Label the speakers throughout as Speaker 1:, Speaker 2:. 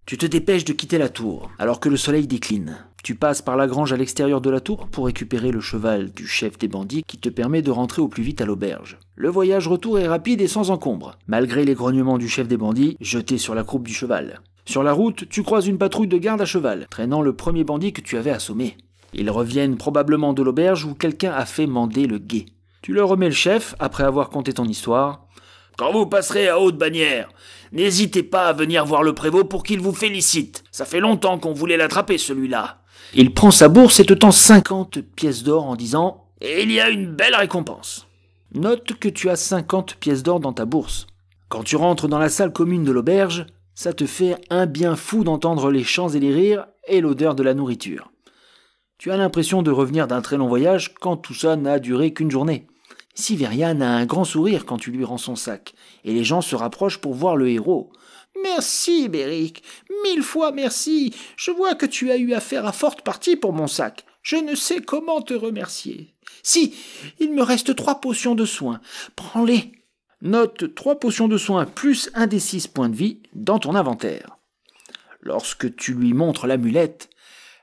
Speaker 1: Tu te dépêches de quitter la tour, alors que le soleil décline. Tu passes par la grange à l'extérieur de la tour pour récupérer le cheval du chef des bandits qui te permet de rentrer au plus vite à l'auberge. Le voyage retour est rapide et sans encombre, malgré les grognements du chef des bandits jeté sur la croupe du cheval. Sur la route, tu croises une patrouille de garde à cheval, traînant le premier bandit que tu avais assommé. Ils reviennent probablement de l'auberge où quelqu'un a fait mander le guet. Tu leur remets le chef après avoir conté ton histoire. Quand vous passerez à haute bannière, n'hésitez pas à venir voir le prévôt pour qu'il vous félicite. Ça fait longtemps qu'on voulait l'attraper, celui-là. Il prend sa bourse et te tend 50 pièces d'or en disant « Et il y a une belle récompense ». Note que tu as 50 pièces d'or dans ta bourse. Quand tu rentres dans la salle commune de l'auberge, ça te fait un bien fou d'entendre les chants et les rires et l'odeur de la nourriture. Tu as l'impression de revenir d'un très long voyage quand tout ça n'a duré qu'une journée. Siverian a un grand sourire quand tu lui rends son sac, et les gens se rapprochent pour voir le héros. « Merci, Beric, 1000 fois merci. Je vois que tu as eu affaire à forte partie pour mon sac. Je ne sais comment te remercier. Si, il me reste 3 potions de soins. Prends-les. » Note 3 potions de soins plus un des 6 points de vie dans ton inventaire. Lorsque tu lui montres l'amulette,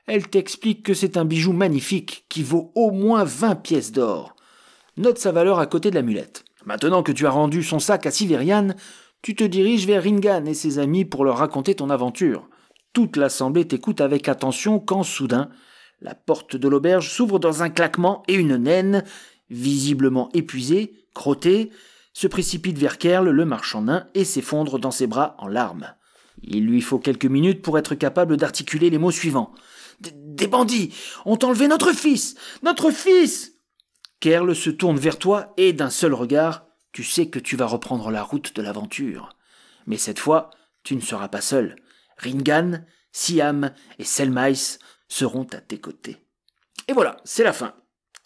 Speaker 1: elle t'explique que c'est un bijou magnifique qui vaut au moins 20 pièces d'or. Note sa valeur à côté de l'amulette. Maintenant que tu as rendu son sac à Siverian, tu te diriges vers Ringan et ses amis pour leur raconter ton aventure. Toute l'assemblée t'écoute avec attention quand, soudain, la porte de l'auberge s'ouvre dans un claquement et une naine, visiblement épuisée, crottée, se précipite vers Kerl, le marchand nain, et s'effondre dans ses bras en larmes. Il lui faut quelques minutes pour être capable d'articuler les mots suivants. « Des bandits ont enlevé notre fils. Notre fils !» Kerl se tourne vers toi et d'un seul regard, tu sais que tu vas reprendre la route de l'aventure. Mais cette fois, tu ne seras pas seul. Ringan, Siam et Selmaïs seront à tes côtés. Et voilà, c'est la fin.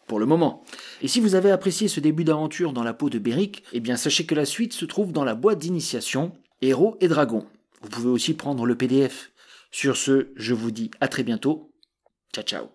Speaker 1: Pour le moment. Et si vous avez apprécié ce début d'aventure dans la peau de Beric, eh bien sachez que la suite se trouve dans la boîte d'initiation Héros et Dragons. Vous pouvez aussi prendre le PDF. Sur ce, je vous dis à très bientôt. Ciao ciao.